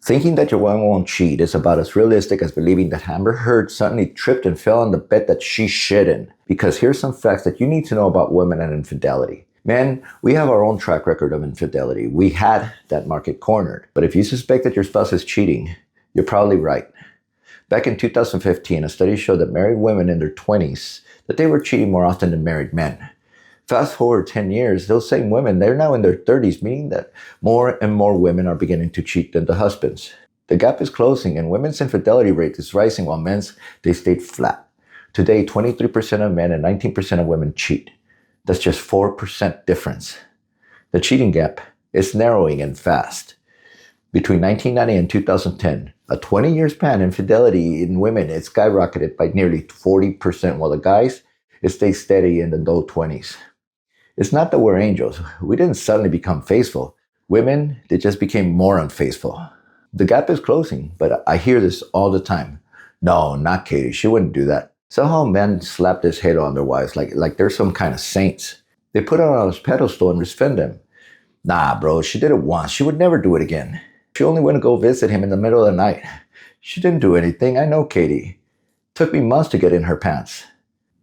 Thinking that your woman won't cheat is about as realistic as believing that Amber Heard suddenly tripped and fell on the bed that she shit in. Because here's some facts that you need to know about women and infidelity. Men, we have our own track record of infidelity. We had that market cornered. But if you suspect that your spouse is cheating, you're probably right. Back in 2015, a study showed that married women in their 20s, that they were cheating more often than married men. Fast forward 10 years, those same women, they're now in their 30s, meaning that more and more women are beginning to cheat than the husbands. The gap is closing and women's infidelity rate is rising while men's, they stayed flat. Today, 23% of men and 19% of women cheat. That's just 4% difference. The cheating gap is narrowing and fast. Between 1990 and 2010, a 20-year span, infidelity in women it skyrocketed by nearly 40%, while the guys, it stays steady in the low 20s. It's not that we're angels. We didn't suddenly become faithful. Women, they just became more unfaithful. The gap is closing, but I hear this all the time. No, not Katie. She wouldn't do that. Somehow men slap this hate on their wives like they're some kind of saints. They put it on a pedestal and respect them. Nah, bro, she did it once. She would never do it again. She only went to go visit him in the middle of the night. She didn't do anything. I know Katie. Took me months to get in her pants.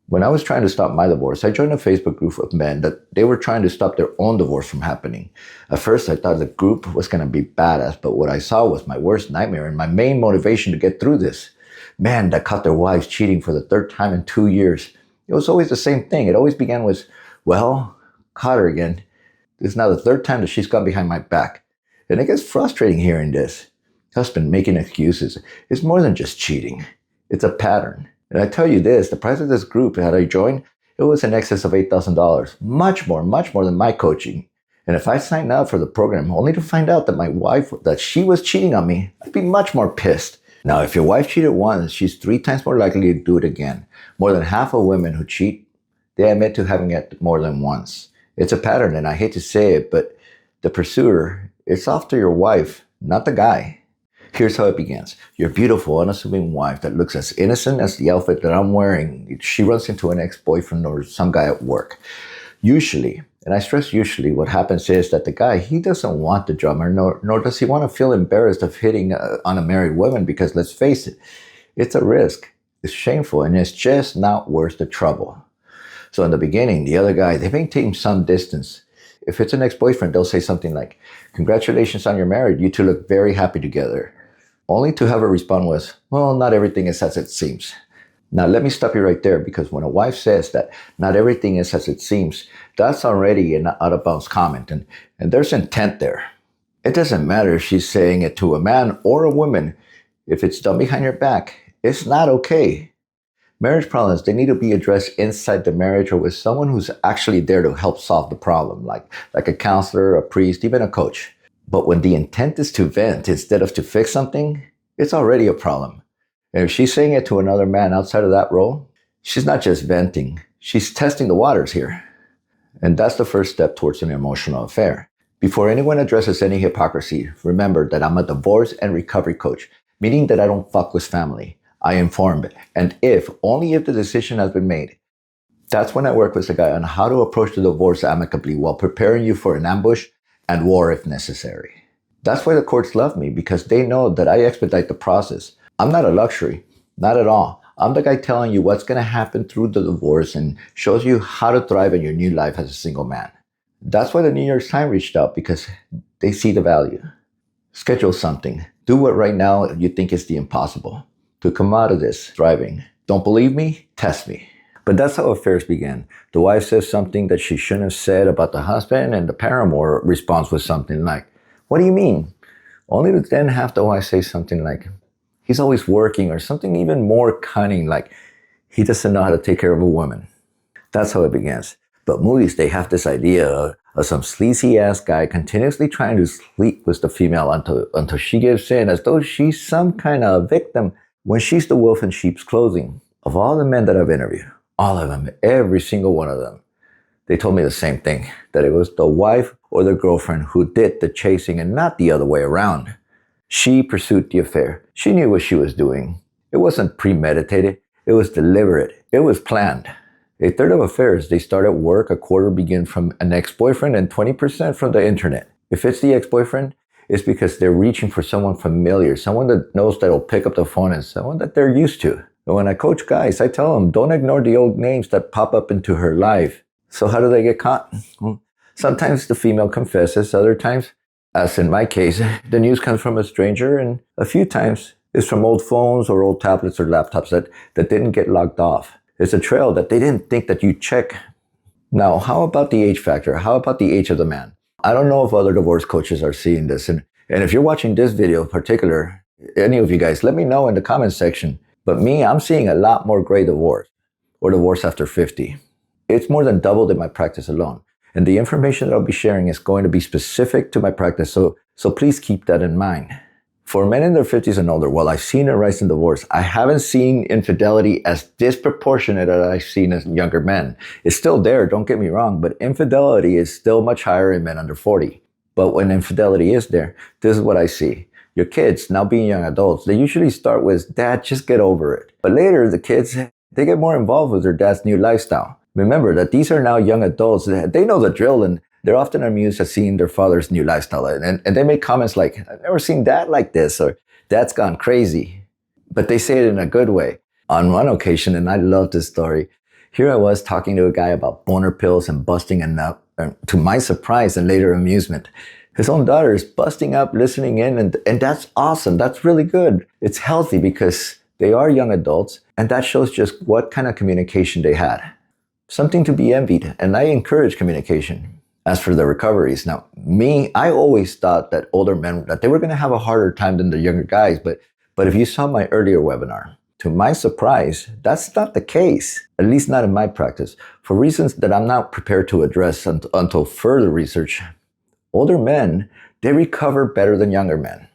When I was trying to stop my divorce, I joined a Facebook group of men that they were trying to stop their own divorce from happening. At first, I thought the group was going to be badass, but what I saw was my worst nightmare and my main motivation to get through this. Men that caught their wives cheating for the third time in 2 years. It was always the same thing. It always began with, well, caught her again. This is now the third time that she's gone behind my back. And it gets frustrating hearing this. Husband making excuses. It's more than just cheating. It's a pattern. And I tell you this, the price of this group that I joined, it was in excess of $8,000. Much more than my coaching. And if I signed up for the program only to find out that my wife, that she was cheating on me, I'd be much more pissed. Now, if your wife cheated once, she's 3 times more likely to do it again. More than half of women who cheat, they admit to having it more than once. It's a pattern, and I hate to say it, but the pursuer, it's after your wife, not the guy. Here's how it begins. Your beautiful, unassuming wife that looks as innocent as the outfit that I'm wearing, she runs into an ex-boyfriend or some guy at work. Usually, and I stress usually, what happens is that the guy, he doesn't want the drama, nor does he want to feel embarrassed of hitting on a married woman because let's face it, it's a risk, it's shameful, and it's just not worth the trouble. So in the beginning, the other guy, they maintain some distance. If it's an ex-boyfriend, they'll say something like, congratulations on your marriage, you two look very happy together. Only to have her respond was, well, not everything is as it seems. Now, let me stop you right there, because when a wife says that not everything is as it seems, that's already an out-of-bounds comment, and there's intent there. It doesn't matter if she's saying it to a man or a woman. If it's done behind your back, it's not okay. Marriage problems, they need to be addressed inside the marriage or with someone who's actually there to help solve the problem, like a counselor, a priest, even a coach. But when the intent is to vent instead of to fix something, it's already a problem. And if she's saying it to another man outside of that role, she's not just venting, she's testing the waters here. And that's the first step towards an emotional affair. Before anyone addresses any hypocrisy, remember that I'm a divorce and recovery coach, meaning that I don't fuck with family. I inform, and only if the decision has been made. That's when I work with the guy on how to approach the divorce amicably while preparing you for an ambush and war if necessary. That's why the courts love me, because they know that I expedite the process. I'm not a luxury, not at all. I'm the guy telling you what's going to happen through the divorce and shows you how to thrive in your new life as a single man. That's why the New York Times reached out, because they see the value. Schedule something. Do what right now you think is the impossible to come out of this thriving. Don't believe me? Test me. But that's how affairs begin. The wife says something that she shouldn't have said about the husband, and the paramour responds with something like, what do you mean? Only to then have the wife say something like, he's always working, or something even more cunning like, he doesn't know how to take care of a woman. That's how it begins. But movies, they have this idea of some sleazy ass guy continuously trying to sleep with the female until she gives in, as though she's some kind of victim when she's the wolf in sheep's clothing. Of all the men that I've interviewed, all of them, every single one of them, they told me the same thing, that it was the wife or the girlfriend who did the chasing and not the other way around. She pursued the affair. She knew what she was doing. It wasn't premeditated. It was deliberate. It was planned. A third of affairs, they start at work, a quarter begin from an ex-boyfriend, and 20% from the internet. If it's the ex-boyfriend, is because they're reaching for someone familiar, someone that knows that'll pick up the phone and someone that they're used to. And when I coach guys, I tell them, don't ignore the old names that pop up into her life. So how do they get caught? Well, sometimes the female confesses, other times, as in my case, the news comes from a stranger, and a few times it's from old phones or old tablets or laptops that didn't get logged off. It's a trail that they didn't think that you'd check. Now, how about the age factor? How about the age of the man? I don't know if other divorce coaches are seeing this. And if you're watching this video in particular, any of you guys, let me know in the comment section. But me, I'm seeing a lot more gray divorce or divorce after 50. It's more than doubled in my practice alone. And the information that I'll be sharing is going to be specific to my practice. So please keep that in mind. For men in their 50s and older, while I've seen a rise in divorce, I haven't seen infidelity as disproportionate as I've seen in younger men. It's still there, don't get me wrong, but infidelity is still much higher in men under 40. But when infidelity is there, this is what I see. Your kids, now being young adults, they usually start with, Dad, just get over it. But later, the kids, they get more involved with their dad's new lifestyle. Remember that these are now young adults. They know the drill, and they're often amused at seeing their father's new lifestyle. And they make comments like, I've never seen dad like this, or dad's gone crazy. But they say it in a good way. On one occasion, and I love this story, here I was talking to a guy about boner pills and busting a nut. To my surprise and later amusement, his own daughter is busting up, listening in, and that's awesome. That's really good. It's healthy because they are young adults, and that shows just what kind of communication they had. Something to be envied, and I encourage communication. As for the recoveries, now, me, I always thought that older men, that they were going to have a harder time than the younger guys, but if you saw my earlier webinar, to my surprise, that's not the case, at least not in my practice. For reasons that I'm not prepared to address until further research, older men, they recover better than younger men.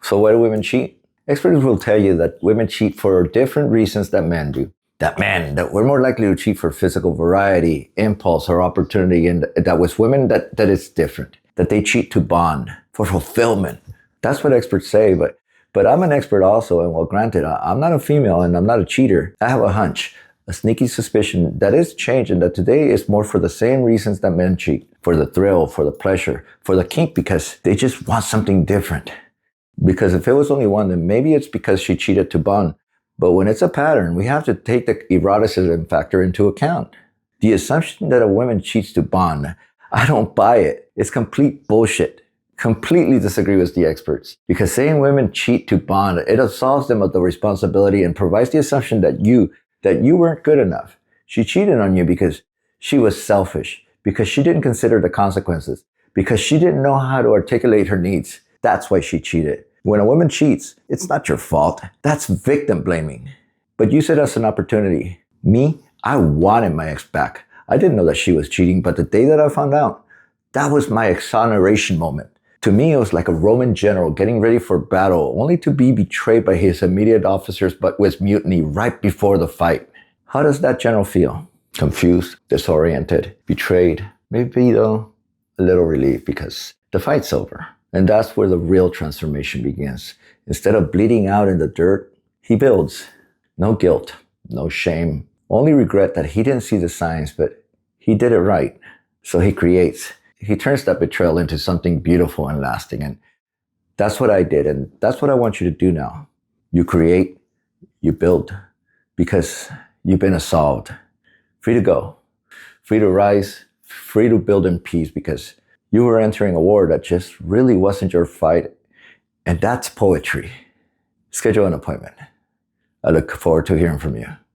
So why do women cheat? Experts will tell you that women cheat for different reasons than men do. That we're more likely to cheat for physical variety, impulse, or opportunity, and that with women, that it's different. That they cheat to bond, for fulfillment. That's what experts say, but I'm an expert also, and well, granted, I'm not a female and I'm not a cheater. I have a hunch, a sneaky suspicion that it's changing, that today is more for the same reasons that men cheat. For the thrill, for the pleasure, for the kink, because they just want something different. Because if it was only one, then maybe it's because she cheated to bond. But when it's a pattern, we have to take the eroticism factor into account. The assumption that a woman cheats to bond, I don't buy it. It's complete bullshit. Completely disagree with the experts. Because saying women cheat to bond, it absolves them of the responsibility and provides the assumption that you weren't good enough. She cheated on you because she was selfish, because she didn't consider the consequences, because she didn't know how to articulate her needs. That's why she cheated. When a woman cheats, it's not your fault. That's victim blaming. But use it as an opportunity. Me, I wanted my ex back. I didn't know that she was cheating, but the day that I found out, that was my exoneration moment. To me, it was like a Roman general getting ready for battle, only to be betrayed by his immediate officers, but with mutiny right before the fight. How does that general feel? Confused, disoriented, betrayed. Maybe, though, a little relieved because the fight's over. And that's where the real transformation begins. Instead of bleeding out in the dirt, he builds. No guilt, no shame, only regret that he didn't see the signs, but he did it right. So he creates. He turns that betrayal into something beautiful and lasting. And that's what I did. And that's what I want you to do now. You create, you build, because you've been absolved. Free to go, free to rise, free to build in peace, because you were entering a war that just really wasn't your fight. And that's poetry. Schedule an appointment. I look forward to hearing from you.